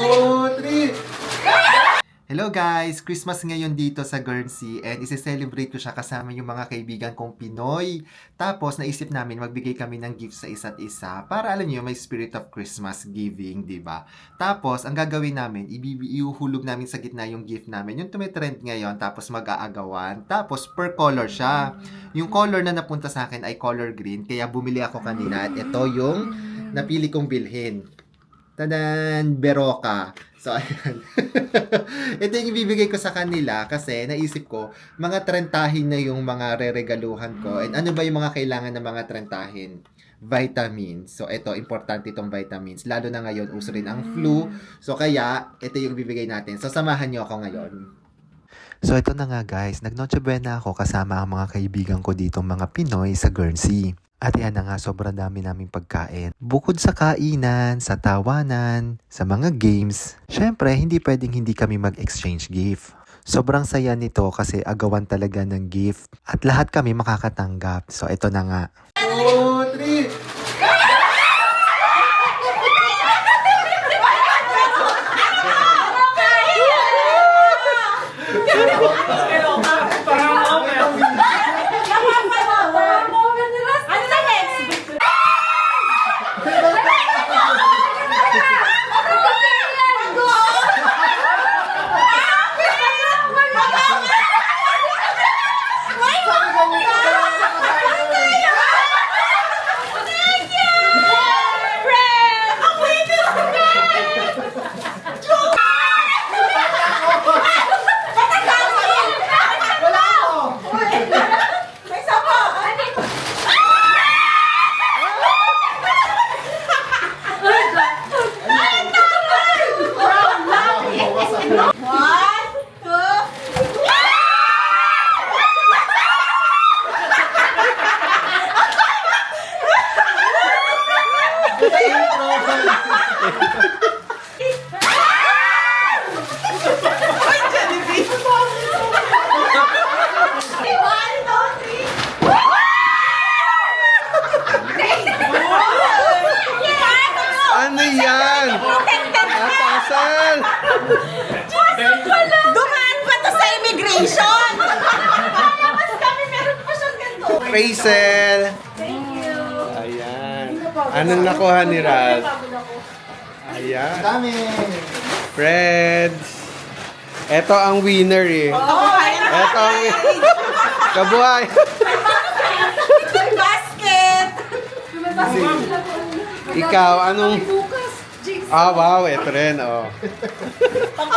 2, 3! Hello guys! Christmas ngayon dito sa Guernsey and isi-celebrate ko siya kasama yung mga kaibigan kong Pinoy. Tapos naisip namin magbigay kami ng gifts sa isa't isa para alam niyo may spirit of Christmas giving, di ba? Tapos ang gagawin namin, iuhulog namin sa gitna yung gift namin. Yung tumitrend ngayon tapos mag-aagawan. Tapos per color siya. Yung color na napunta sa akin ay color green kaya bumili ako kanina at ito yung napili kong bilhin. Tadan! Beroka. So, ayan. Ito yung ibibigay ko sa kanila kasi naisip ko, mga trentahin na yung mga re-regaluhan ko. And ano ba yung mga kailangan ng mga trentahin? Vitamins. So, ito, importante itong vitamins. Lalo na ngayon, uso rin ang flu. So, kaya, ito yung bibigay natin. So, samahan nyo ako ngayon. So, ito na nga guys. Nag-Noche Buena ako kasama ang mga kaibigan ko dito, mga Pinoy sa Guernsey. At yan na nga, sobrang dami naming pagkain. Bukod sa kainan, sa tawanan, sa mga games, syempre, hindi pwedeng hindi kami mag-exchange gift. Sobrang saya nito kasi agawan talaga ng gift at lahat kami makakatanggap. So, ito na nga. 2, 3! Ano yan? Atasan! Dumaan pa to sa immigration! Palabas kami, meron pa siyang ganito. Rachel! Thank you. Ayan. Anong nakuha ni Ralph? Ayan. Dami! Friends! Ito ang winner eh. Ito ang winner. Kabuhay! May basket! Ikaw, anong... Ah, wow, ito rin, oh. Ang